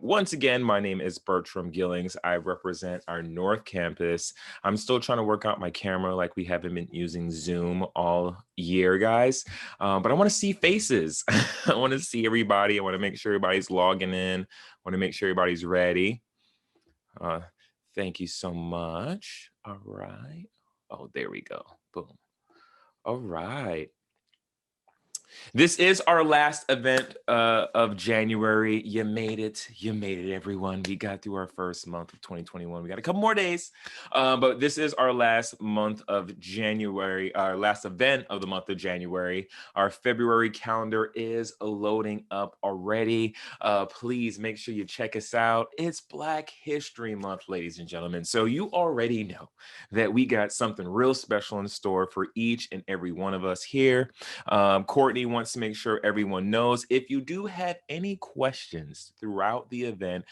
Once again, my name is Bertram Gillings. I represent our North Campus. I'm still trying to work out my camera like we haven't been using Zoom all year, guys. But I want to see faces. I want to see everybody. I want to make sure everybody's logging in. I want to make sure everybody's ready. Thank you so much. All right. Oh, there we go. Boom. All right. This is our last event of January. You made it. You made it, everyone. We got through our first month of 2021. We got a couple more days, but this is our last month of January, our last event of the month of January. Our February calendar is loading up already. Please make sure you check us out. It's Black History Month, ladies and gentlemen. So you already know that we got something real special in store for each and every one of us here. Courtney wants to make sure everyone knows, if you do have any questions throughout the event,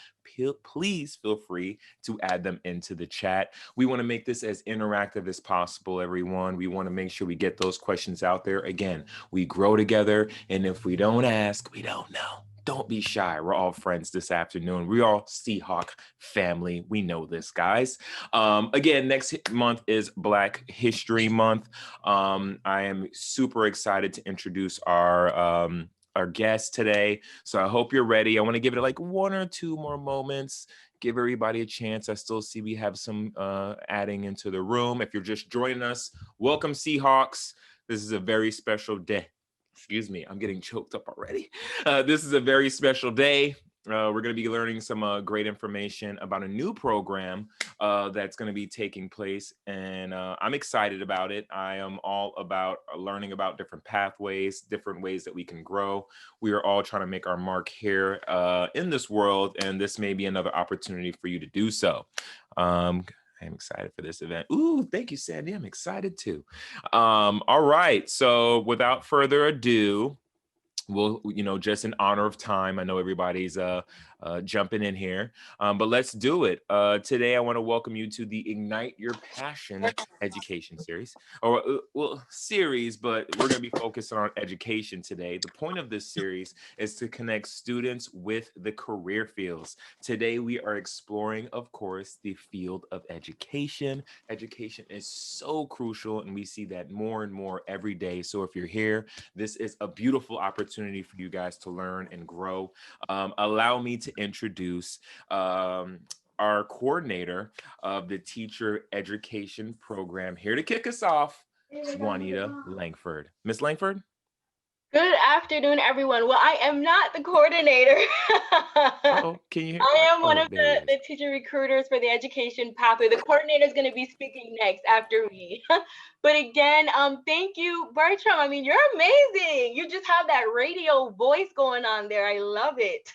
please feel free to add them into the chat. We want to make this as interactive as possible, everyone. We want to make sure we get those questions out there. Again, we grow together, and if we don't ask, we don't know. Don't be shy. We're all friends this afternoon. We're all Seahawk family. We know this, guys. Again, next month is Black History Month. I am super excited to introduce our guest today. So I hope you're ready. I want to give it like 1 or 2 more moments. Give everybody a chance. I still see we have some adding into the room. If you're just joining us, welcome, Seahawks. This is a very special day. Excuse me, I'm getting choked up already. This is a very special day. We're going to be learning some great information about a new program that's going to be taking place, and I'm excited about it. I am all about learning about different pathways, different ways that we can grow. We are all trying to make our mark here in this world, and this may be another opportunity for you to do so. I'm excited for this event. Ooh, thank you, Sandy. I'm excited too. All right. So without further ado, we'll, just in honor of time, I know everybody's jumping in here, but let's do it. Today, I want to welcome you to the Ignite Your Passion education series, or series, but we're going to be focused on education today. The point of this series is to connect students with the career fields. Today, we are exploring, of course, the field of education. Education is so crucial, and we see that more and more every day. So if you're here, this is a beautiful opportunity for you guys to learn and grow. Allow me to introduce our coordinator of the teacher education program. Here to kick us off, Juanita Langford. Miss Langford? Good afternoon, everyone. Well, I am not the coordinator. Can you hear? I am one of the teacher recruiters for the education pathway. The coordinator is going to be speaking next after me. But again, thank you, Bertram. I mean, you're amazing. You just have that radio voice going on there. I love it.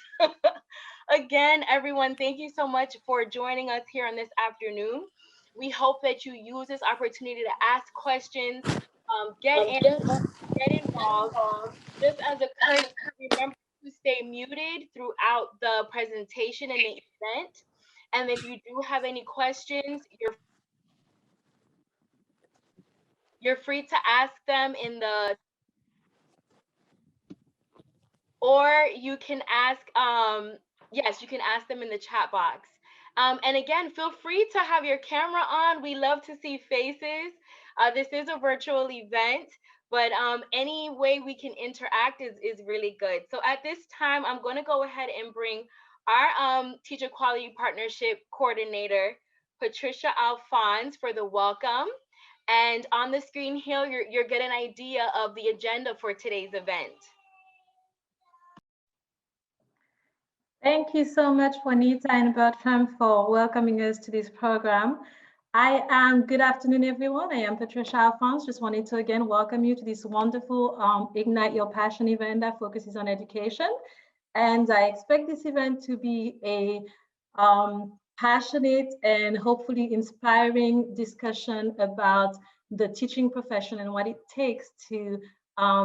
Again, everyone, thank you so much for joining us here on this afternoon. We hope that you use this opportunity to ask questions, get involved. Just as a courtesy, remember to stay muted throughout the presentation and the event. And if you do have any questions, you're free to ask them in the, or you can ask, yes, you can ask them in the chat box. And again, feel free to have your camera on. We love to see faces. This is a virtual event, but any way we can interact is really good. So at this time, I'm going to go ahead and bring our Teacher Quality Partnership Coordinator, Patricia Alfons, for the welcome. And on the screen here, you're getting an idea of the agenda for today's event. Thank you so much, Juanita and Bertram, for welcoming us to this program. Good afternoon, everyone. I am Patricia Alfons. Just wanted to again welcome you to this wonderful Ignite Your Passion event that focuses on education. And I expect this event to be a passionate and hopefully inspiring discussion about the teaching profession and what it takes to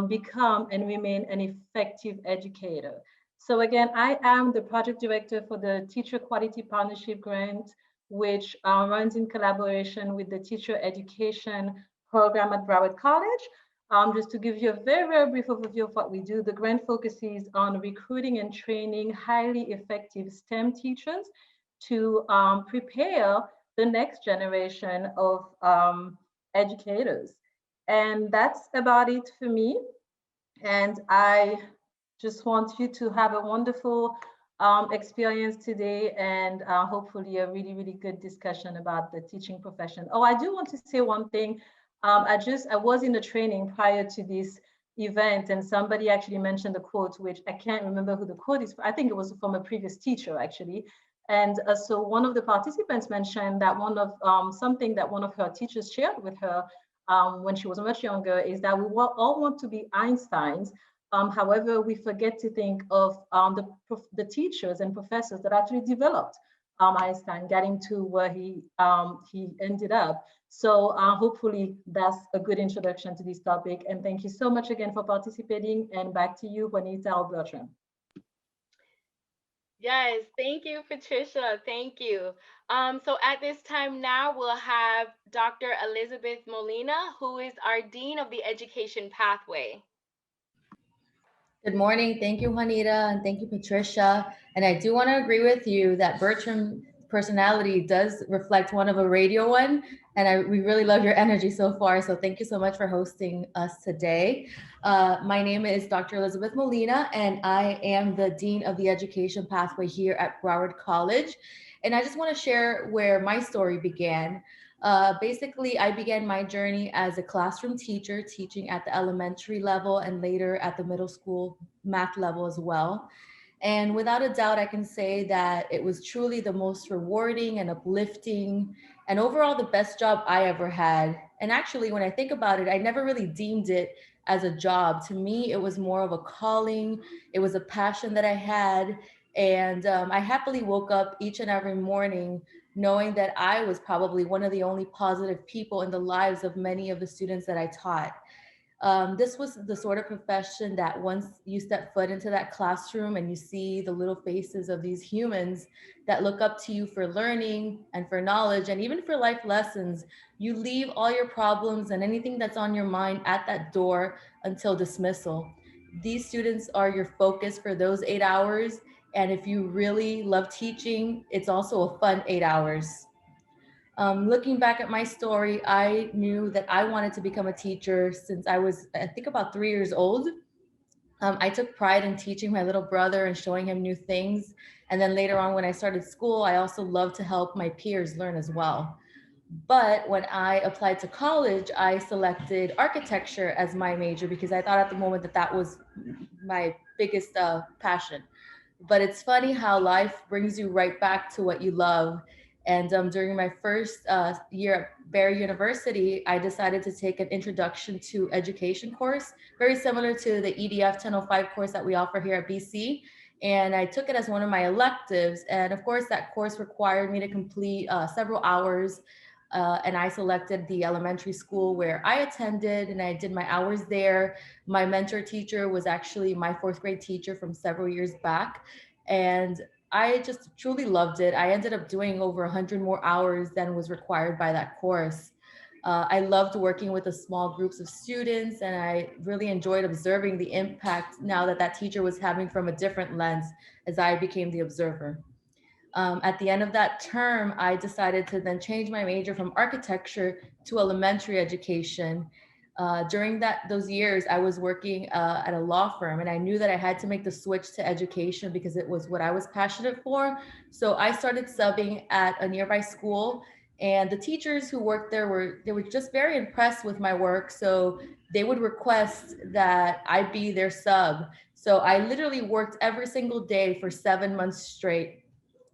become and remain an effective educator. So again, I am the project director for the Teacher Quality Partnership Grant, which runs in collaboration with the Teacher Education Program at Broward College. Just to give you a very, very brief overview of what we do, the grant focuses on recruiting and training highly effective STEM teachers to prepare the next generation of educators. And that's about it for me. And I just want you to have a wonderful experience today, and hopefully a really, really good discussion about the teaching profession. Oh, I do want to say one thing. I was in the training prior to this event, and somebody actually mentioned a quote, which I can't remember who the quote is. I think it was from a previous teacher, actually. And so one of the participants mentioned that something that one of her teachers shared with her when she was much younger is that we all want to be Einsteins. However, we forget to think of the teachers and professors that actually developed Einstein, getting to where he ended up. So hopefully that's a good introduction to this topic. And thank you so much again for participating. And back to you, Juanita or Bertram. Yes, thank you, Patricia. Thank you. So at this time now, we'll have Dr. Elizabeth Molina, who is our Dean of the Education Pathway. Good morning. Thank you, Juanita, and thank you, Patricia. And I do want to agree with you that Bertram's personality does reflect one of a radio one. And we really love your energy so far. So thank you so much for hosting us today. My name is Dr. Elizabeth Molina, and I am the Dean of the Education Pathway here at Broward College. And I just want to share where my story began. Basically, I began my journey as a classroom teacher, teaching at the elementary level and later at the middle school math level as well. And without a doubt, I can say that it was truly the most rewarding and uplifting and overall the best job I ever had. And actually, when I think about it, I never really deemed it as a job. To me, it was more of a calling. It was a passion that I had. And I happily woke up each and every morning knowing that I was probably one of the only positive people in the lives of many of the students that I taught. This was the sort of profession that once you step foot into that classroom and you see the little faces of these humans that look up to you for learning and for knowledge and even for life lessons, you leave all your problems and anything that's on your mind at that door until dismissal. These students are your focus for those 8 hours. And if you really love teaching, it's also a fun 8 hours. Looking back at my story, I knew that I wanted to become a teacher since I was, I think, about 3 years old. I took pride in teaching my little brother and showing him new things. And then later on, when I started school, I also loved to help my peers learn as well. But when I applied to college, I selected architecture as my major because I thought at the moment that that was my biggest passion. But it's funny how life brings you right back to what you love. And during my first year at Barry University, I decided to take an introduction to education course, very similar to the EDF 1005 course that we offer here at BC. And I took it as one of my electives. And of course, that course required me to complete several hours. And I selected the elementary school where I attended, and I did my hours there. My mentor teacher was actually my fourth grade teacher from several years back. And I just truly loved it. I ended up doing over 100 more hours than was required by that course. I loved working with the small groups of students, and I really enjoyed observing the impact now that that teacher was having from a different lens as I became the observer. At the end of that term, I decided to then change my major from architecture to elementary education. During those years, I was working at a law firm, and I knew that I had to make the switch to education because it was what I was passionate for. So I started subbing at a nearby school, and the teachers who worked there were just very impressed with my work. So they would request that I be their sub. So I literally worked every single day for 7 months straight.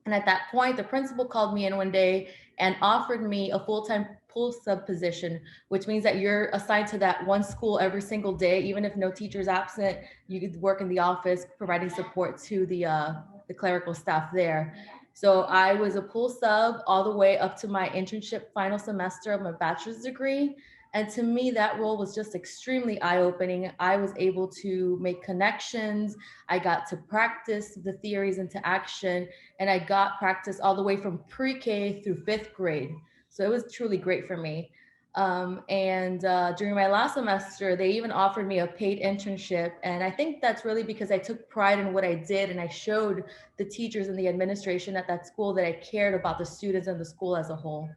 And at that point, the principal called me in one day and offered me a full-time pool sub position, which means that you're assigned to that one school every single day. Even if no teacher is absent, you could work in the office providing support to the clerical staff there. So I was a pool sub all the way up to my internship final semester of my bachelor's degree. And to me, that role was just extremely eye-opening. I was able to make connections. I got to practice the theories into action, and I got practice all the way from pre-K through fifth grade. So it was truly great for me. During my last semester, they even offered me a paid internship. And I think that's really because I took pride in what I did, and I showed the teachers and the administration at that school that I cared about the students and the school as a whole.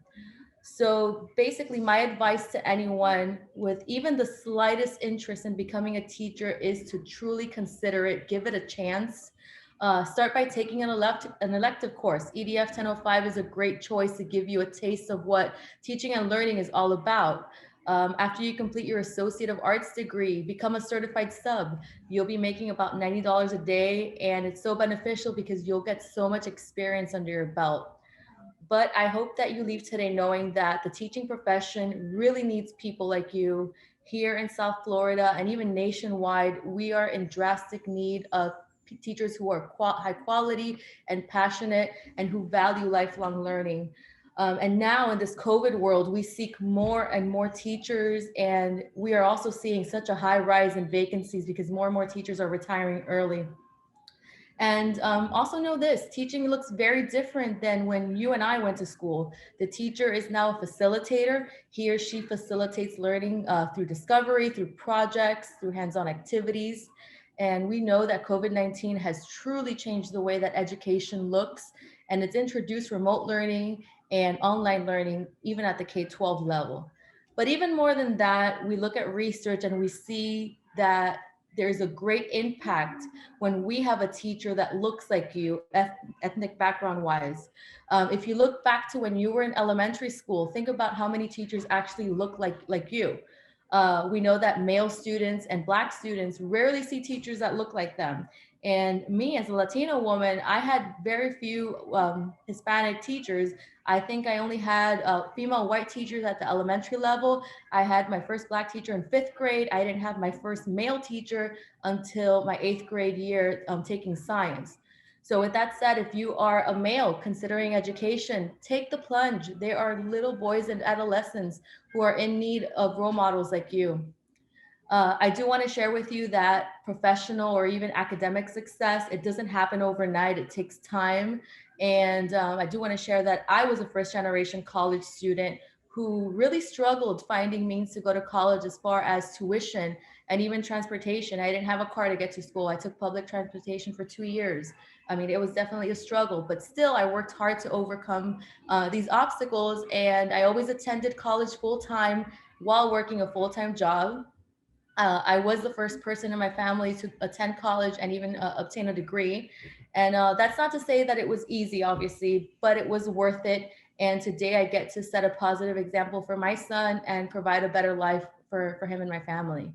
So basically, my advice to anyone with even the slightest interest in becoming a teacher is to truly consider it, give it a chance. Start by taking an elective course. EDF 1005 is a great choice to give you a taste of what teaching and learning is all about. After you complete your Associate of Arts degree, become a certified sub. You'll be making about $90 a day, and it's so beneficial because you'll get so much experience under your belt. But I hope that you leave today knowing that the teaching profession really needs people like you. Here in South Florida and even nationwide, we are in drastic need of teachers who are high quality and passionate and who value lifelong learning. And now in this COVID world, we seek more and more teachers, and we are also seeing such a high rise in vacancies because more and more teachers are retiring early. And also know this, teaching looks very different than when you and I went to school. The teacher is now a facilitator. He or she facilitates learning through discovery, through projects, through hands-on activities. And we know that COVID-19 has truly changed the way that education looks, and it's introduced remote learning and online learning, even at the K-12 level. But even more than that, we look at research and we see that there's a great impact when we have a teacher that looks like you, ethnic background wise. If you look back to when you were in elementary school, think about how many teachers actually look like you. We know that male students and Black students rarely see teachers that look like them. And me as a Latina woman, I had very few Hispanic teachers. I think I only had female white teachers at the elementary level. I had my first Black teacher in 5th grade. I didn't have my first male teacher until my 8th grade year taking science. So with that said, if you are a male considering education, take the plunge. There are little boys and adolescents who are in need of role models like you. I do want to share with you that professional or even academic success, it doesn't happen overnight. It takes time. And I do want to share that I was a first generation college student who really struggled finding means to go to college as far as tuition and even transportation. I didn't have a car to get to school. I took public transportation for 2 years. I mean, it was definitely a struggle, but still I worked hard to overcome these obstacles. And I always attended college full time while working a full-time job. I was the first person in my family to attend college and even obtain a degree. And that's not to say that it was easy, obviously, but it was worth it. And today I get to set a positive example for my son and provide a better life for him and my family.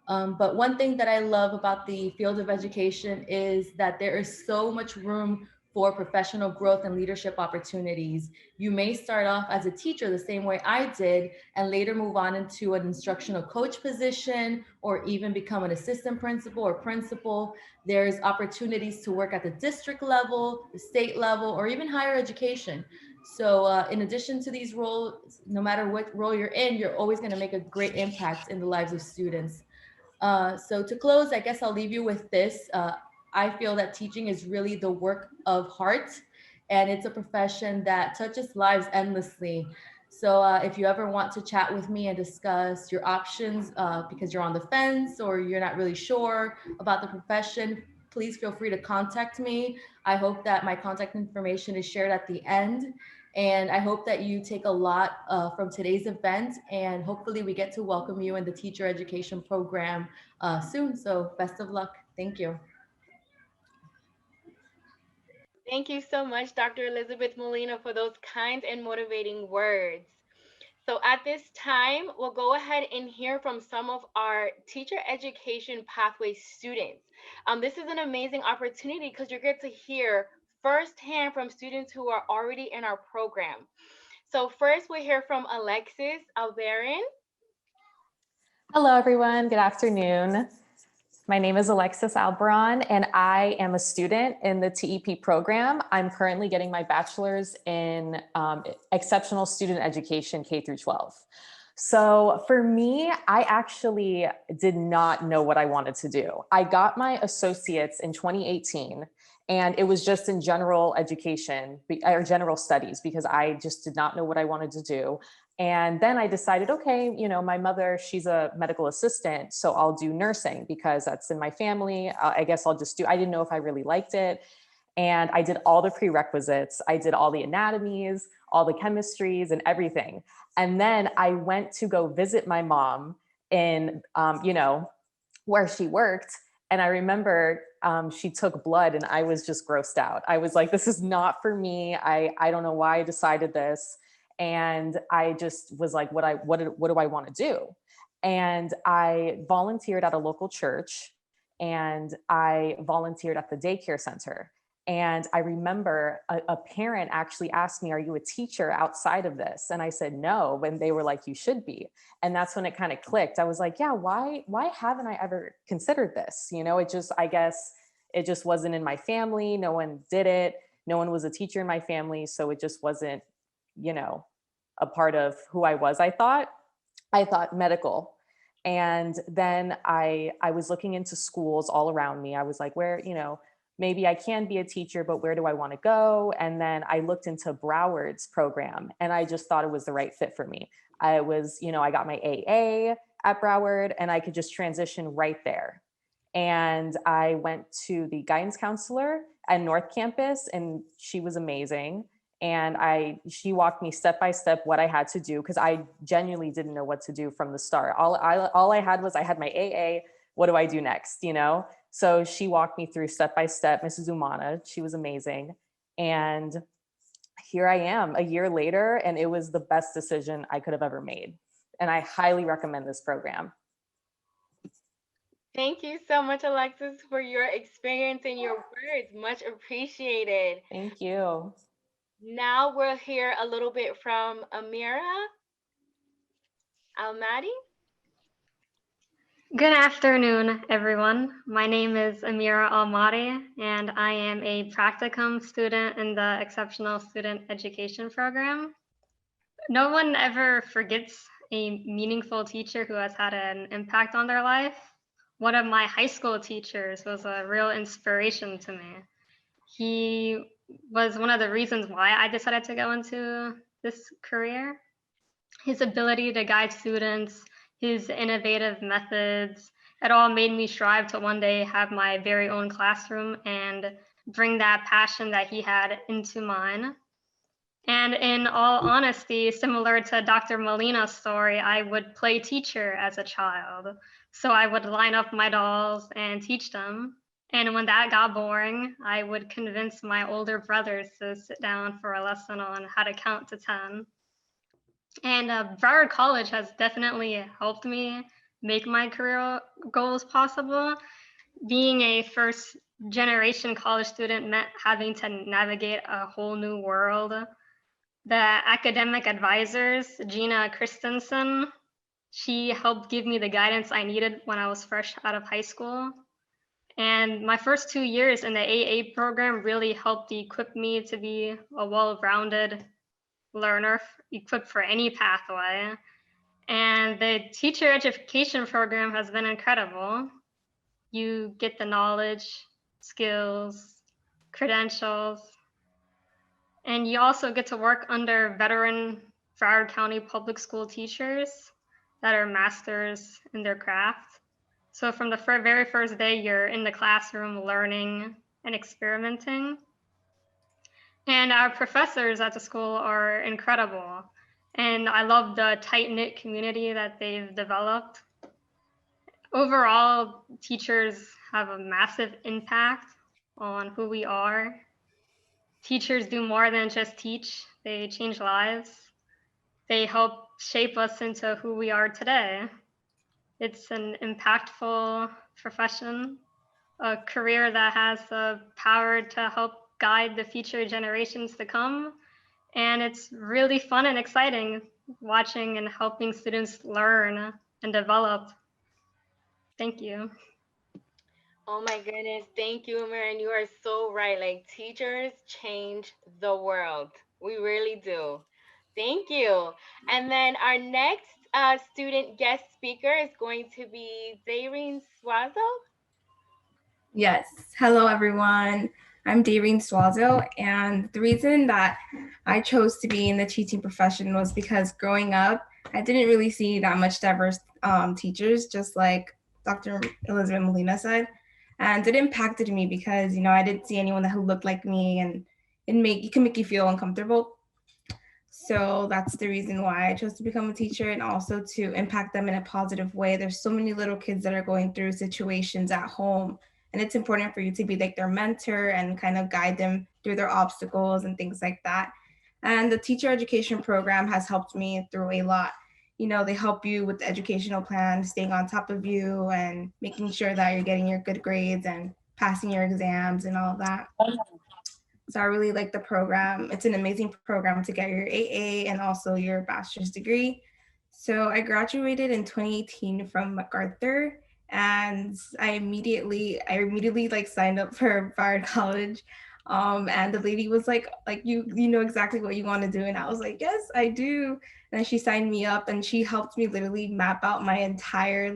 But one thing that I love about the field of education is that there is so much room for professional growth and leadership opportunities. You may start off as a teacher the same way I did and later move on into an instructional coach position or even become an assistant principal or principal. There's opportunities to work at the district level, the state level, or even higher education. So in addition to these roles, no matter what role you're in, you're always going to make a great impact in the lives of students. So to close, I guess I'll leave you with this. I feel that teaching is really the work of heart, and it's a profession that touches lives endlessly. So if you ever want to chat with me and discuss your options because you're on the fence or you're not really sure about the profession, please feel free to contact me. I hope that my contact information is shared at the end. And I hope that you take a lot from today's event, and hopefully we get to welcome you in the teacher education program soon. So best of luck. Thank you. Thank you so much, Dr. Elizabeth Molina, for those kind and motivating words. So at this time, we'll go ahead and hear from some of our teacher education pathway students. This is an amazing opportunity because you get to hear firsthand from students who are already in our program. So first we'll hear from Alexis Alvarado. Hello, everyone. Good afternoon. My name is Alexis Alvarado, and I am a student in the TEP program. I'm currently getting my bachelor's in exceptional student education, K through 12. So for me, I actually did not know what I wanted to do. I got my associates in 2018, and it was just in general education or general studies because I just did not know what I wanted to do. And then I decided, okay, you know, my mother, she's a medical assistant, so I'll do nursing because that's in my family. I guess I'll just do, I didn't know if I really liked it. And I did all the prerequisites. I did all the anatomies, all the chemistries and everything. And then I went to go visit my mom in, you know, where she worked. And I remember she took blood and I was just grossed out. I was like, this is not for me. I don't know why I decided this. And I just was like, what do I want to do? And I volunteered at a local church and I volunteered at the daycare center. And I remember a parent actually asked me, are you a teacher outside of this? And I said, no. And they were like, you should be. And that's when it kind of clicked. I was like, yeah, why haven't I ever considered this? You know, I guess it just wasn't in my family. No one did it. No one was a teacher in my family. So it just wasn't, you know, a part of who I was. I thought medical. And then I was looking into schools all around me. I was like, where, you know, maybe I can be a teacher, but where do I want to go? And then I looked into Broward's program and I just thought it was the right fit for me. I was, you know, I got my AA at Broward and I could just transition right there. And I went to the guidance counselor at North Campus and she was amazing. And she walked me step by step what I had to do because I genuinely didn't know what to do from the start. All I had was I had my AA. What do I do next? You know? So she walked me through step by step, Mrs. Umana. She was amazing. And here I am a year later, and it was the best decision I could have ever made. And I highly recommend this program. Thank you so much, Alexis, for your experience and your words. Much appreciated. Thank you. Now we'll hear a little bit from Amira Almade. Good afternoon, everyone. My name is Amira Almade, and I am a practicum student in the Exceptional Student Education Program. No one ever forgets a meaningful teacher who has had an impact on their life. One of my high school teachers was a real inspiration to me. He was one of the reasons why I decided to go into this career. His ability to guide students, his innovative methods, it all made me strive to one day have my very own classroom and bring that passion that he had into mine. And in all honesty, similar to Dr. Molina's story, I would play teacher as a child. So I would line up my dolls and teach them. And when that got boring, I would convince my older brothers to sit down for a lesson on how to count to 10. And Broward College has definitely helped me make my career goals possible. Being a first generation college student meant having to navigate a whole new world. The academic advisors, Gina Christensen, she helped give me the guidance I needed when I was fresh out of high school. And my first 2 years in the AA program really helped equip me to be a well-rounded learner, equipped for any pathway. And the teacher education program has been incredible. You get the knowledge, skills, credentials, and you also get to work under veteran Broward County public school teachers that are masters in their craft. So from the very first day, you're in the classroom learning and experimenting. And our professors at the school are incredible. And I love the tight-knit community that they've developed. Overall, teachers have a massive impact on who we are. Teachers do more than just teach, they change lives. They help shape us into who we are today. It's an impactful profession, a career that has the power to help guide the future generations to come. And it's really fun and exciting watching and helping students learn and develop. Thank you. Oh my goodness. Thank you, Amira. And you are so right. Like, teachers change the world. We really do. Thank you. And then our next student guest speaker is going to be Davion Suazo. Yes. Hello, everyone. I'm Davion Suazo, and the reason that I chose to be in the teaching profession was because growing up, I didn't really see that much diverse teachers, just like Dr. Elizabeth Molina said. And it impacted me because, I didn't see anyone who looked like me, and it can make you feel uncomfortable. So that's the reason why I chose to become a teacher, and also to impact them in a positive way. There's so many little kids that are going through situations at home, and it's important for you to be like their mentor and kind of guide them through their obstacles and things like that. And the teacher education program has helped me through a lot. They help you with the educational plan, staying on top of you and making sure that you're getting your good grades and passing your exams and all of that. So I really like the program. It's an amazing program to get your AA and also your bachelor's degree. So I graduated in 2018 from MacArthur, and I immediately like signed up for Bard College. And the lady was like you know exactly what you want to do, and I was like, yes, I do. And then she signed me up, and she helped me literally map out my entire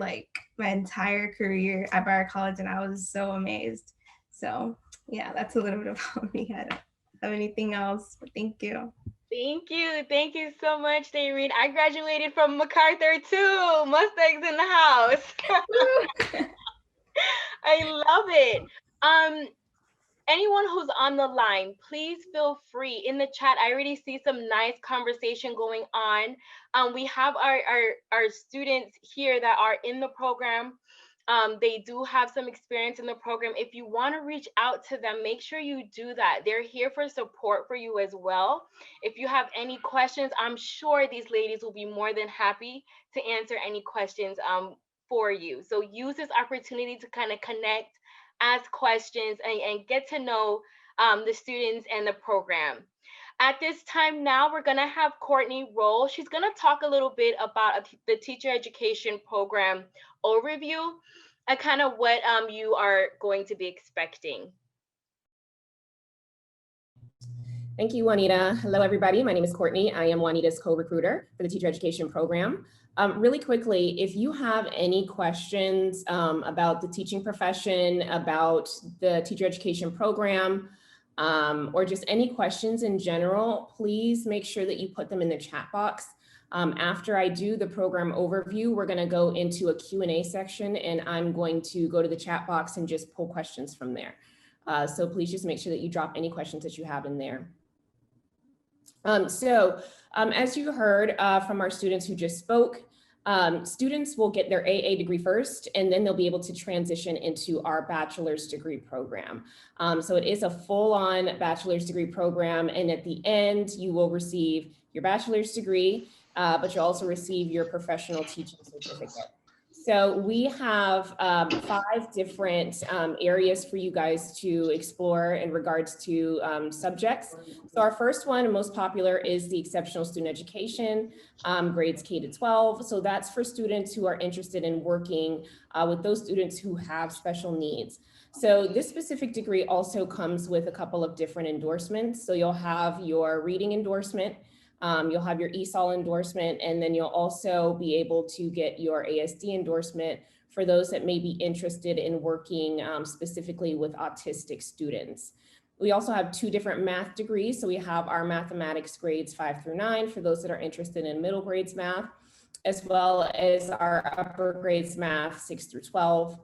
career at Bard College, and I was so amazed. So yeah, that's a little bit about me. I don't have anything else, but thank you. Thank you. Thank you so much, Davion. I graduated from MacArthur too. Mustangs in the house. I love it. Anyone who's on the line, please feel free in the chat. I already see some nice conversation going on. We have our students here that are in the program. They do have some experience in the program. If you want to reach out to them, make sure you do that. They're here for support for you as well. If you have any questions, I'm sure these ladies will be more than happy to answer any questions for you. So use this opportunity to kind of connect, ask questions, and get to know the students and the program. At this time now, we're going to have Courtney roll. She's going to talk a little bit about the teacher education program overview and kind of what you are going to be expecting. Thank you, Juanita. Hello, everybody. My name is Courtney. I am Juanita's co-recruiter for the teacher education program. Really quickly, if you have any questions about the teaching profession, about the teacher education program, or just any questions in general, please make sure that you put them in the chat box. After I do the program overview, we're going to go into a Q&A section, and I'm going to go to the chat box and just pull questions from there. So please just make sure that you drop any questions that you have in there. As you heard from our students who just spoke, students will get their AA degree first, and then they'll be able to transition into our bachelor's degree program. So it is a full-on bachelor's degree program, and at the end, you will receive your bachelor's degree, but you'll also receive your professional teaching certificate. So we have 5 different areas for you guys to explore in regards to subjects. So our first one and most popular is the exceptional student education, grades K to 12. So that's for students who are interested in working with those students who have special needs. So this specific degree also comes with a couple of different endorsements. So you'll have your reading endorsement, you'll have your ESOL endorsement, and then you'll also be able to get your ASD endorsement for those that may be interested in working specifically with autistic students. We also have 2 different math degrees. So we have our mathematics grades 5 through 9 for those that are interested in middle grades math, as well as our upper grades math 6 through 12.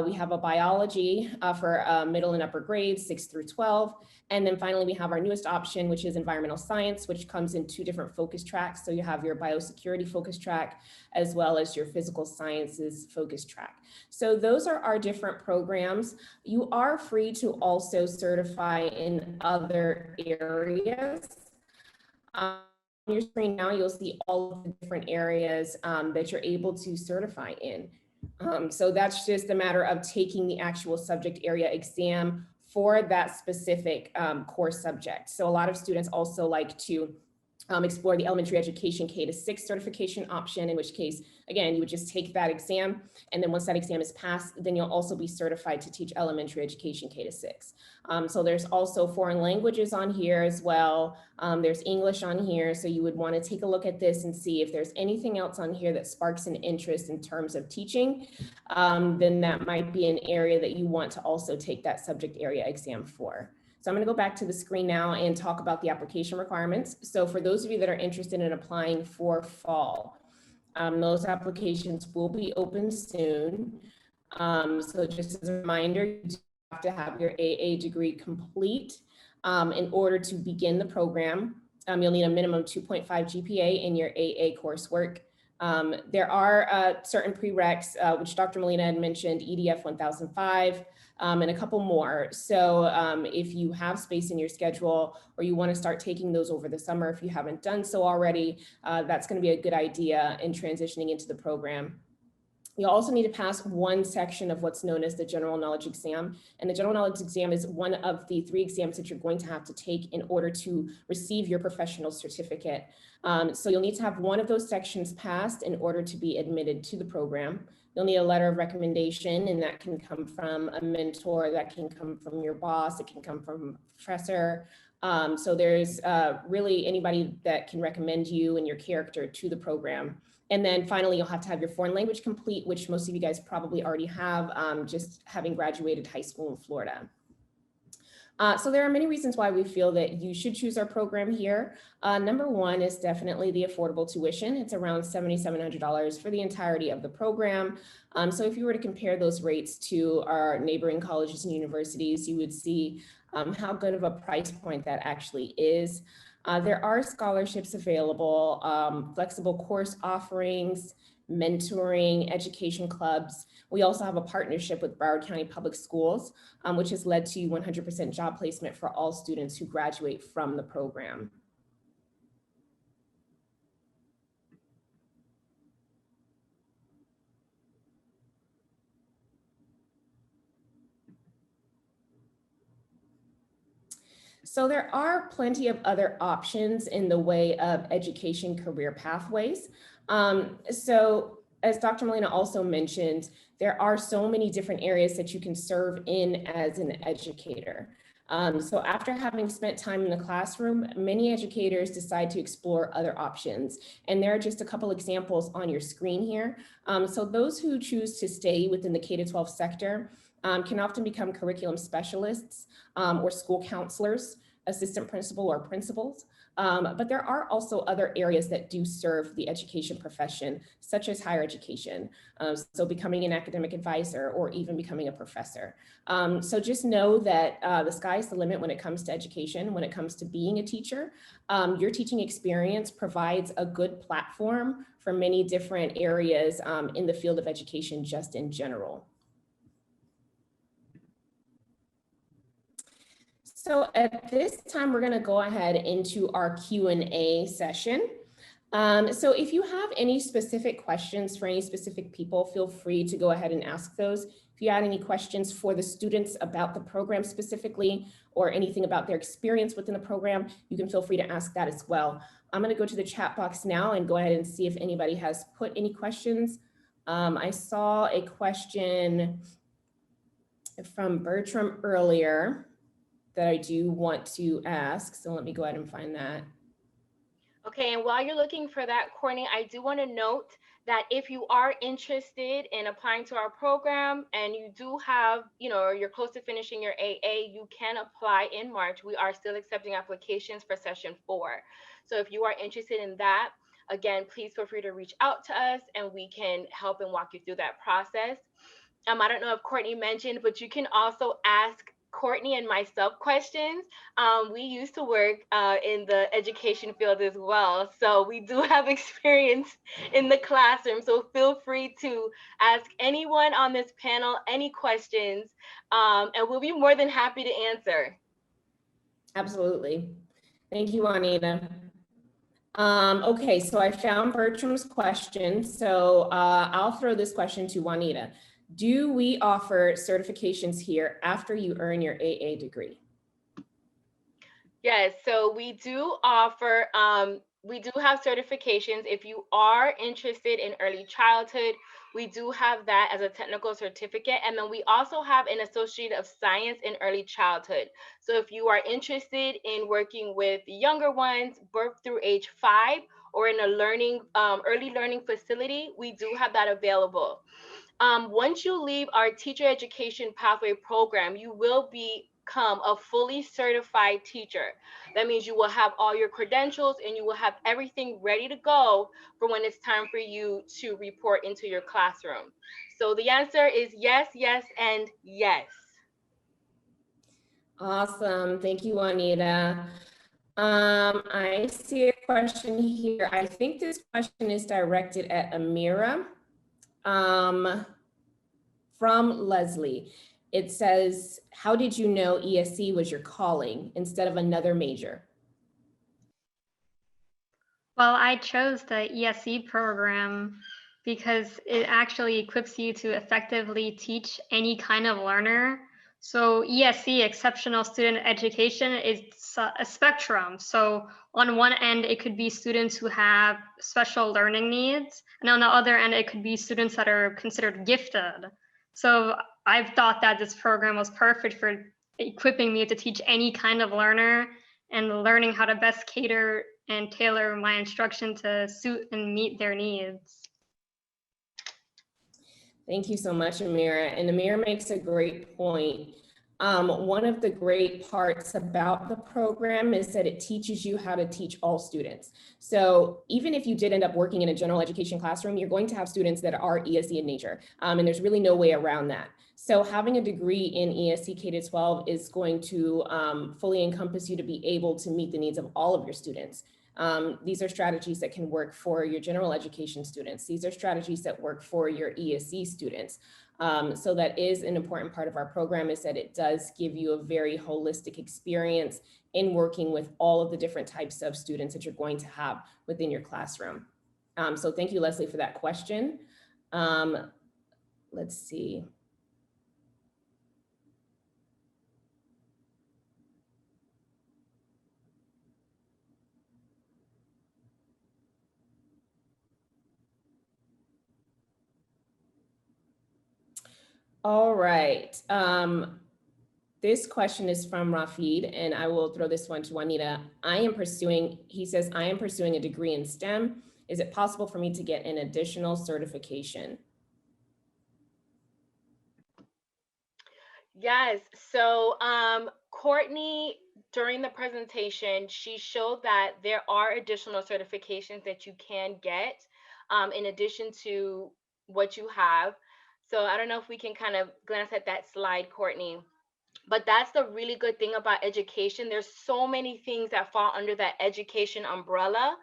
We have a biology for middle and upper grades 6 through 12. And then finally, we have our newest option, which is environmental science, which comes in 2 different focus tracks. So you have your biosecurity focus track, as well as your physical sciences focus track. So those are our different programs. You are free to also certify in other areas. On your screen now, you'll see all of the different areas that you're able to certify in. So that's just a matter of taking the actual subject area exam for that specific core subject. So a lot of students also like to explore the elementary education K to 6 certification option, in which case, again, you would just take that exam. And then once that exam is passed, then you'll also be certified to teach elementary education K to 6. So there's also foreign languages on here as well. There's English on here. So you would want to take a look at this and see if there's anything else on here that sparks an interest in terms of teaching, then that might be an area that you want to also take that subject area exam for. So I'm going to go back to the screen now and talk about the application requirements. So for those of you that are interested in applying for fall, those applications will be open soon. So just as a reminder, you do have to have your AA degree complete in order to begin the program. You'll need a minimum 2.5 GPA in your AA coursework. There are certain prereqs, which Dr. Molina had mentioned, EDF 1005, and a couple more. So if you have space in your schedule or you want to start taking those over the summer, if you haven't done so already, that's going to be a good idea in transitioning into the program. You also need to pass one section of what's known as the general knowledge exam. And the general knowledge exam is one of the 3 exams that you're going to have to take in order to receive your professional certificate. So you'll need to have one of those sections passed in order to be admitted to the program. You'll need a letter of recommendation, and that can come from a mentor, that can come from your boss, it can come from a professor. So there's really anybody that can recommend you and your character to the program. And then finally, you'll have to have your foreign language complete, which most of you guys probably already have, just having graduated high school in Florida. So there are many reasons why we feel that you should choose our program here. Number one is definitely the affordable tuition. It's around $7,700 for the entirety of the program. So if you were to compare those rates to our neighboring colleges and universities, you would see how good of a price point that actually is. There are scholarships available, flexible course offerings, mentoring, education clubs. We also have a partnership with Broward County Public Schools, which has led to 100% job placement for all students who graduate from the program. So there are plenty of other options in the way of education career pathways. So as Dr. Molina also mentioned, there are so many different areas that you can serve in as an educator. So after having spent time in the classroom, many educators decide to explore other options. And there are just a couple examples on your screen here. So those who choose to stay within the K-12 sector can often become curriculum specialists or school counselors, assistant principal or principals. But there are also other areas that do serve the education profession, such as higher education. So becoming an academic advisor or even becoming a professor. So just know that the sky's the limit when it comes to education, when it comes to being a teacher. Your teaching experience provides a good platform for many different areas in the field of education, just in general. So at this time, we're going to go ahead into our Q&A session. So if you have any specific questions for any specific people, feel free to go ahead and ask those. If you had any questions for the students about the program specifically, or anything about their experience within the program, you can feel free to ask that as well. I'm going to go to the chat box now and go ahead and see if anybody has put any questions. I saw a question from Bertram earlier that I do want to ask. So let me go ahead and find that. Okay, and while you're looking for that, Courtney, I do want to note that if you are interested in applying to our program and you do have, or you're close to finishing your AA, you can apply in March. We are still accepting applications for session 4. So if you are interested in that, again, please feel free to reach out to us and we can help and walk you through that process. I don't know if Courtney mentioned, but you can also ask Courtney and myself questions. We used to work in the education field as well. So we do have experience in the classroom. So feel free to ask anyone on this panel any questions, and we'll be more than happy to answer. Absolutely. Thank you, Juanita. Okay, so I found Bertram's question. So I'll throw this question to Juanita. Do we offer certifications here after you earn your AA degree? Yes, so we do offer, we do have certifications. If you are interested in early childhood, we do have that as a technical certificate. And then we also have an Associate of Science in Early Childhood. So if you are interested in working with younger ones, birth through age 5, or in a early learning facility, we do have that available. Once you leave our teacher education pathway program, you will be become a fully certified teacher. That means you will have all your credentials and you will have everything ready to go for when it's time for you to report into your classroom. So the answer is yes, yes, and yes. Awesome. Thank you, Juanita. I see a question here. I think this question is directed at Amira. From Leslie. It says, how did you know ESC was your calling instead of another major? Well, I chose the ESC program because it actually equips you to effectively teach any kind of learner. So ESC, exceptional student education, is a spectrum. So on one end, it could be students who have special learning needs. And on the other end, it could be students that are considered gifted. So I've thought that this program was perfect for equipping me to teach any kind of learner and learning how to best cater and tailor my instruction to suit and meet their needs. Thank you so much, Amira. And Amira makes a great point. One of the great parts about the program is that it teaches you how to teach all students. So even if you did end up working in a general education classroom, you're going to have students that are ESE in nature, and there's really no way around that. So having a degree in ESC K-12 is going to fully encompass you to be able to meet the needs of all of your students. These are strategies that can work for your general education students. These are strategies that work for your ESE students. So that is an important part of our program, is that it does give you a very holistic experience in working with all of the different types of students that you're going to have within your classroom. So thank you, Leslie, for that question. Let's see. All right. This question is from Rafid, and I will throw this one to Juanita. He says, I am pursuing a degree in STEM. Is it possible for me to get an additional certification? Yes. So Courtney, during the presentation, she showed that there are additional certifications that you can get in addition to what you have. So I don't know if we can kind of glance at that slide, Courtney. But that's the really good thing about education. There's so many things that fall under that education umbrella.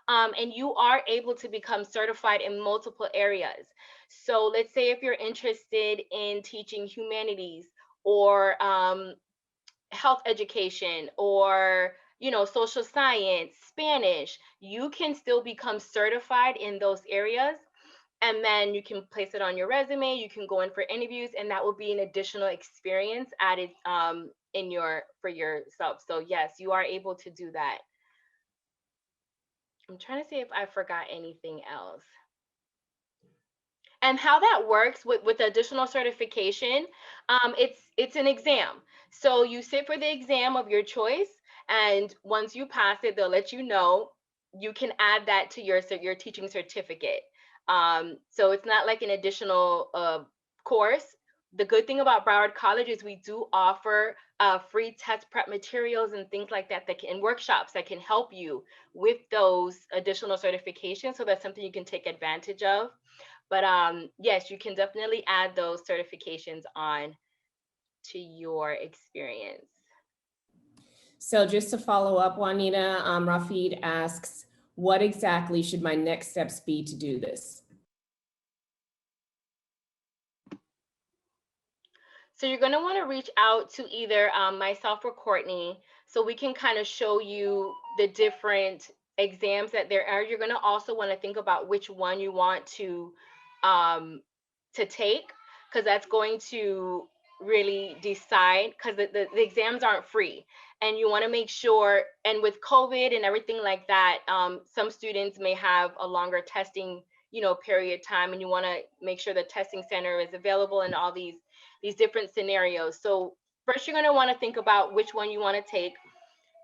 And you are able to become certified in multiple areas. So let's say if you're interested in teaching humanities or health education or social science, Spanish, you can still become certified in those areas. And then you can place it on your resume, you can go in for interviews, and that will be an additional experience added for yourself. So yes, you are able to do that. I'm trying to see if I forgot anything else. And how that works with additional certification, it's an exam. So you sit for the exam of your choice, and once you pass it, they'll let you know. You can add that to your teaching certificate. So it's not like an additional course. The good thing about Broward College is we do offer free test prep materials and things like that, and workshops that can help you with those additional certifications. So that's something you can take advantage of. But yes, you can definitely add those certifications on to your experience. So just to follow up, Juanita, Rafid asks, what exactly should my next steps be to do this? So you're going to want to reach out to either myself or Courtney, so we can kind of show you the different exams that there are. You're going to also want to think about which one you want to take, because that's going to really decide, because the exams aren't free, and you want to make sure, and with COVID and everything like that, some students may have a longer testing period time, and you want to make sure the testing center is available in all these different scenarios. So first, you're going to want to think about which one you want to take.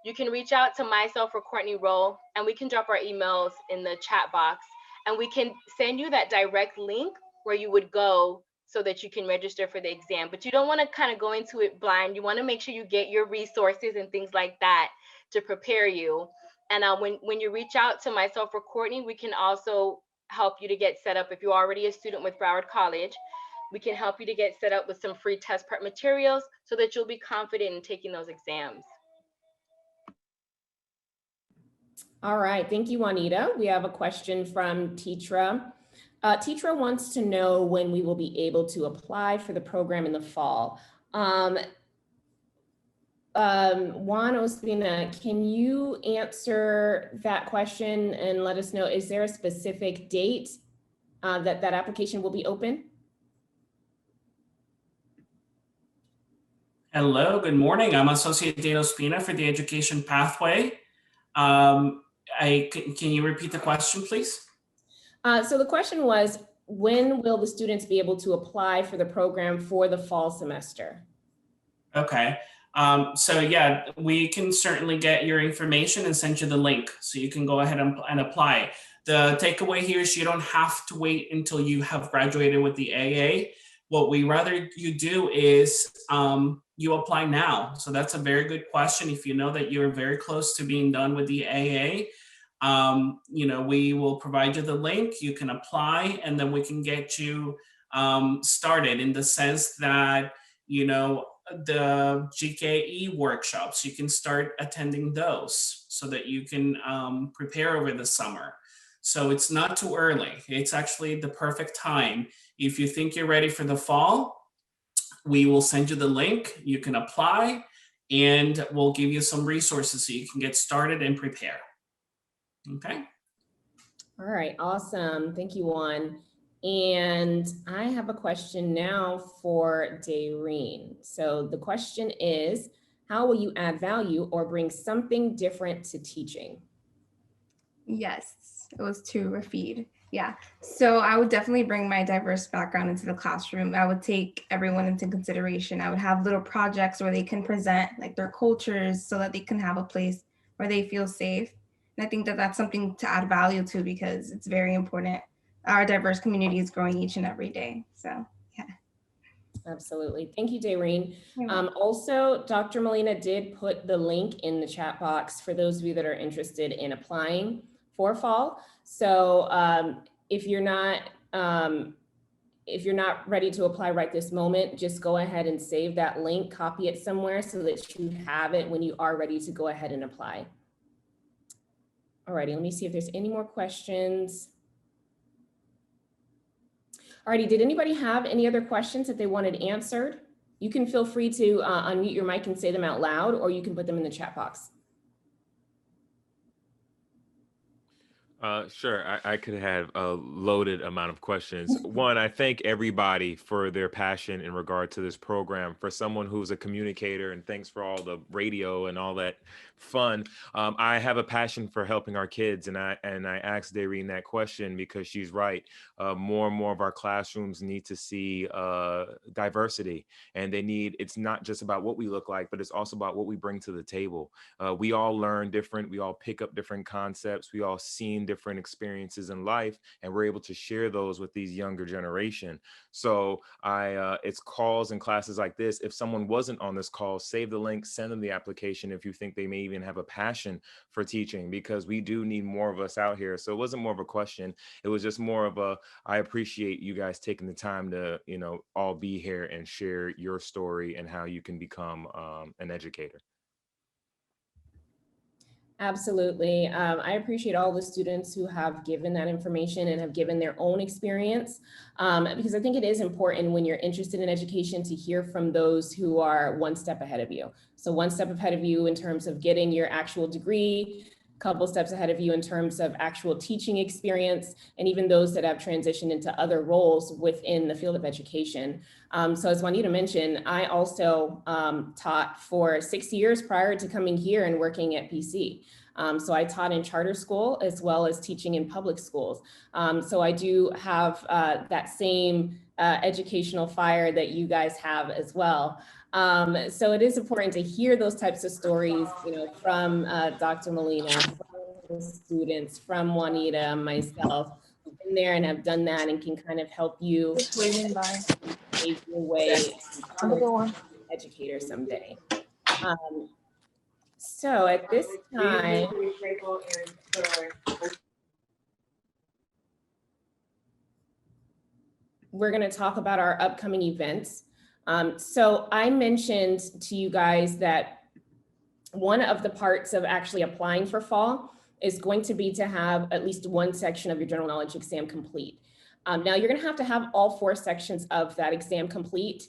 You can reach out to myself or Courtney Rowe, and we can drop our emails in the chat box, and we can send you that direct link where you would go so that you can register for the exam. But you don't want to kind of go into it blind. You want to make sure you get your resources and things like that to prepare you. And when you reach out to myself or Courtney, we can also help you to get set up. If you're already a student with Broward College, we can help you to get set up with some free test prep materials so that you'll be confident in taking those exams. All right, thank you, Juanita. We have a question from Titra. Titra wants to know when we will be able to apply for the program in the fall. Juan Ospina, can you answer that question and let us know, is there a specific date that application will be open? Hello, good morning. I'm Associate Dean Ospina for the Education Pathway. Can you repeat the question, please? So the question was, when will the students be able to apply for the program for the fall semester? Okay. So yeah, we can certainly get your information and send you the link so you can go ahead and apply. The takeaway here is you don't have to wait until you have graduated with the AA. What we rather you do is you apply now. So that's a very good question. If you know that you're very close to being done with the AA, we will provide you the link, you can apply, and then we can get you started in the sense that, the GKE workshops, you can start attending those so that you can prepare over the summer. So it's not too early. It's actually the perfect time. If you think you're ready for the fall, we will send you the link, you can apply, and we'll give you some resources so you can get started and prepare. Okay. All right, awesome. Thank you, Juan. And I have a question now for Dayreen. So the question is, how will you add value or bring something different to teaching? Yes, it was to Rafid. Yeah, so I would definitely bring my diverse background into the classroom. I would take everyone into consideration. I would have little projects where they can present like their cultures so that they can have a place where they feel safe. And I think that that's something to add value to because it's very important. Our diverse community is growing each and every day. So, yeah. Absolutely. Thank you, Dayreen. Also, Dr. Molina did put the link in the chat box for those of you that are interested in applying for fall. So if you're not ready to apply right this moment, just go ahead and save that link, copy it somewhere so that you have it when you are ready to go ahead and apply. Alrighty, let me see if there's any more questions. Alrighty, did anybody have any other questions that they wanted answered? You can feel free to unmute your mic and say them out loud, or you can put them in the chat box. Sure, I could have a loaded amount of questions. One, I thank everybody for their passion in regard to this program. For someone who's a communicator, and thanks for all the radio and all that fun. I have a passion for helping our kids, and I asked Dayreen that question because she's right. More and more of our classrooms need to see diversity, and it's not just about what we look like, but it's also about what we bring to the table. We all learn different. We all pick up different concepts. We all seen different experiences in life, and we're able to share those with these younger generation. So it's calls and classes like this. If someone wasn't on this call, save the link, send them the application if you think they may even have a passion for teaching, because we do need more of us out here. So it wasn't more of a question. It was just more of I appreciate you guys taking the time to, all be here and share your story and how you can become an educator. Absolutely. I appreciate all the students who have given that information and have given their own experience, because I think it is important when you're interested in education to hear from those who are one step ahead of you. So one step ahead of you in terms of getting your actual degree, a couple steps ahead of you in terms of actual teaching experience, and even those that have transitioned into other roles within the field of education. So as Juanita mentioned, I also taught for 6 years prior to coming here and working at PC. So I taught in charter school as well as teaching in public schools. So I do have that same educational fire that you guys have as well. So it is important to hear those types of stories, from Dr. Molina, from the students, from Juanita, myself, who've been there and have done that and can kind of help you. Just waving by. pave your way to an educator someday. So at this time, we're going to talk about our upcoming events. So I mentioned to you guys that one of the parts of actually applying for fall is going to be to have at least one section of your general knowledge exam complete. Now you're going to have all 4 sections of that exam complete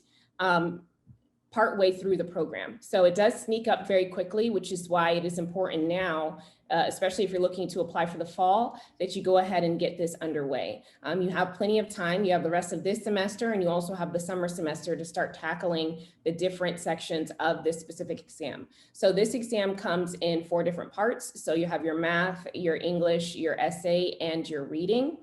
partway through the program. So it does sneak up very quickly, which is why it is important now, especially if you're looking to apply for the fall, that you go ahead and get this underway. You have plenty of time. You have the rest of this semester, and you also have the summer semester to start tackling the different sections of this specific exam. So this exam comes in 4 different parts. So you have your math, your English, your essay, and your reading.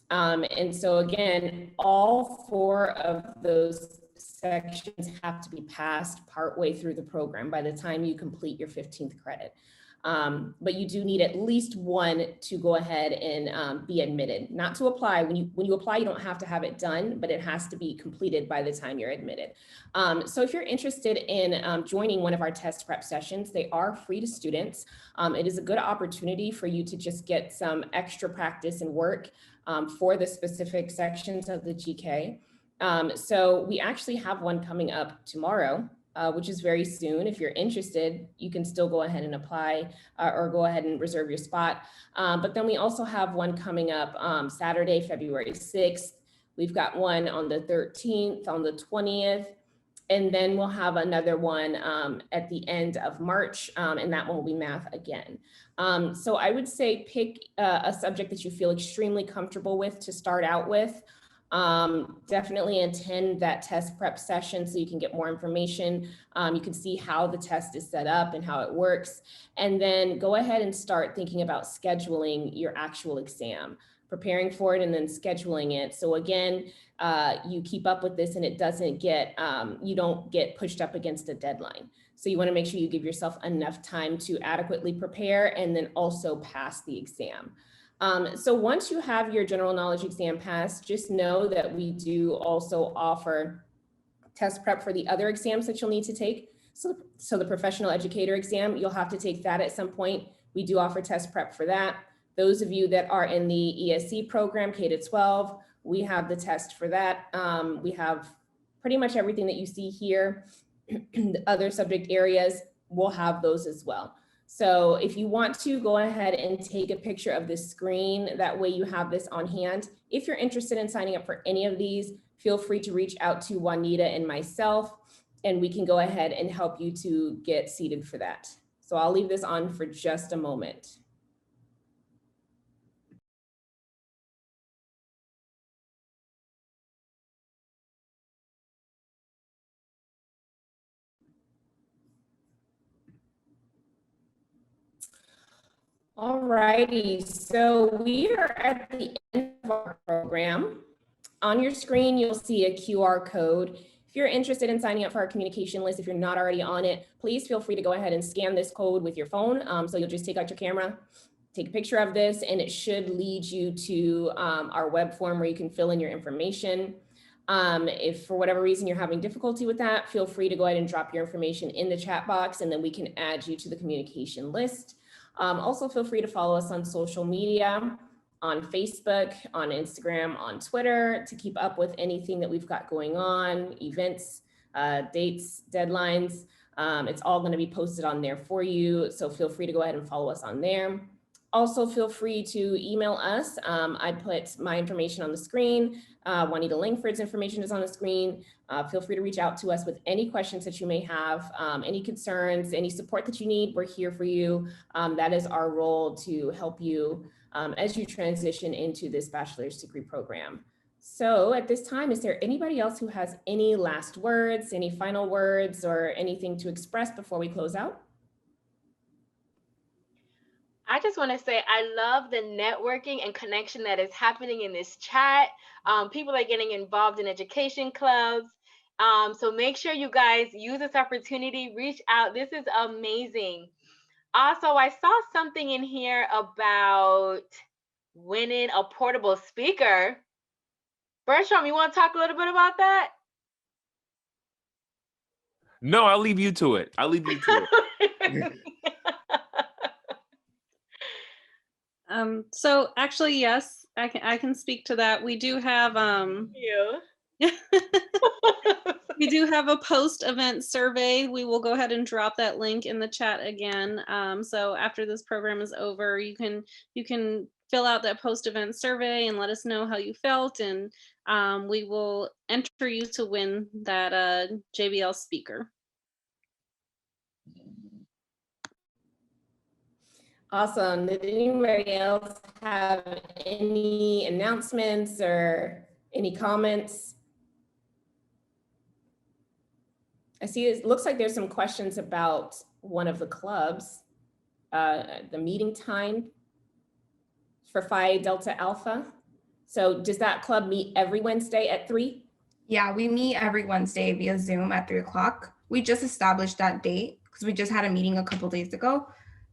And so again, all 4 of those sections have to be passed partway through the program by the time you complete your 15th credit. But you do need at least one to go ahead and be admitted, not to apply. When you apply, you don't have to have it done, but it has to be completed by the time you're admitted. So if you're interested in joining one of our test prep sessions, they are free to students. It is a good opportunity for you to just get some extra practice and work for the specific sections of the GK. So we actually have one coming up tomorrow, which is very soon. If you're interested, you can still go ahead and apply or go ahead and reserve your spot. But then we also have one coming up Saturday, February 6th. We've got one on the 13th, on the 20th, and then we'll have another one at the end of March, and that one will be math again. So I would say pick a subject that you feel extremely comfortable with to start out with. Definitely attend that test prep session so you can get more information. You can see how the test is set up and how it works. And then go ahead and start thinking about scheduling your actual exam, preparing for it and then scheduling it. So again, you keep up with this and it doesn't get, you don't get pushed up against a deadline. So you want to make sure you give yourself enough time to adequately prepare and then also pass the exam. So once you have your general knowledge exam passed, just know that we do also offer test prep for the other exams that you'll need to take. So the professional educator exam, you'll have to take that at some point. We do offer test prep for that. Those of you that are in the ESC program, K-12, we have the test for that. We have pretty much everything that you see here. The other subject areas, we'll have those as well. So if you want to go ahead and take a picture of this screen, that way you have this on hand. If you're interested in signing up for any of these, feel free to reach out to Juanita and myself, and we can go ahead and help you to get seated for that. So I'll leave this on for just a moment. All righty, so we are at the end of our program. On your screen, you'll see a QR code. If you're interested in signing up for our communication list, if you're not already on it, please feel free to go ahead and scan this code with your phone. So you'll just take out your camera, take a picture of this, and it should lead you to our web form where you can fill in your information. If for whatever reason you're having difficulty with that, feel free to go ahead and drop your information in the chat box, and then we can add you to the communication list. Also feel free to follow us on social media, on Facebook, on Instagram, on Twitter, to keep up with anything that we've got going on, events, dates, deadlines. It's all going to be posted on there for you. So feel free to go ahead and follow us on there. Also feel free to email us. I put my information on the screen. Juanita Langford's information is on the screen. Feel free to reach out to us with any questions that you may have, any concerns, any support that you need. We're here for you. That is our role, to help you as you transition into this bachelor's degree program. So at this time, is there anybody else who has any last words, any final words, or anything to express before we close out? I just want to say I love the networking and connection that is happening in this chat. People are getting involved in education clubs. So make sure you guys use this opportunity, reach out. This is amazing. Also, I saw something in here about winning a portable speaker. Bertram, you want to talk a little bit about that? No, I'll leave you to it. I'll leave you to it. So actually, yes, I can speak to that. We do have we do have a post-event survey. We will go ahead and drop that link in the chat again. So after this program is over, you can fill out that post-event survey and let us know how you felt, and we will enter you to win that JBL speaker. Awesome. Did anybody else have any announcements or any comments? I see it looks like there's some questions about one of the clubs, the meeting time for Phi Delta Alpha. So does that club meet every Wednesday at 3? Yeah, we meet every Wednesday via Zoom at 3 o'clock. We just established that date because we just had a meeting a couple days ago.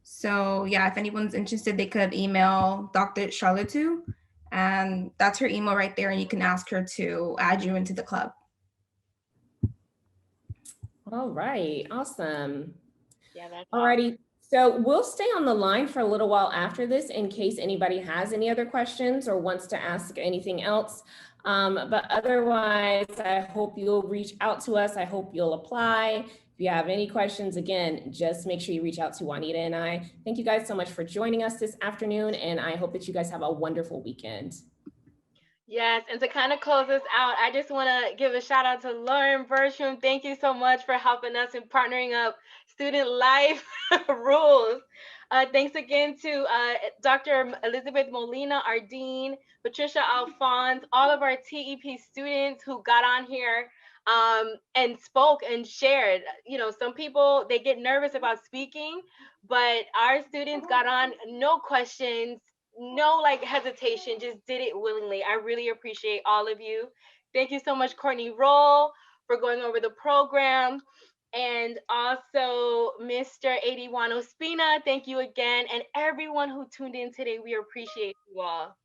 So yeah, if anyone's interested, they could email Dr. Charlotte, and that's her email right there, and you can ask her to add you into the club. All right, awesome. Yeah, that's Alrighty, so we'll stay on the line for a little while after this in case anybody has any other questions or wants to ask anything else. But otherwise, I hope you'll reach out to us. I hope you'll apply. If you have any questions, again, just make sure you reach out to Juanita and I. Thank you guys so much for joining us this afternoon, and I hope that you guys have a wonderful weekend. Yes, and to kind of close this out, I just want to give a shout out to Lauren Bertram. Thank you so much for helping us in partnering up student life rules. Thanks again to Dr. Elizabeth Molina, our dean, Patricia Alfons, all of our TEP students who got on here and spoke and shared. You know, some people, they get nervous about speaking, but our students got on, no questions, no like hesitation, just did it willingly. I really appreciate all of you. Thank you so much, Courtney Roll, for going over the program. And also Mr. Davion Ospina, thank you again. And everyone who tuned in today, we appreciate you all.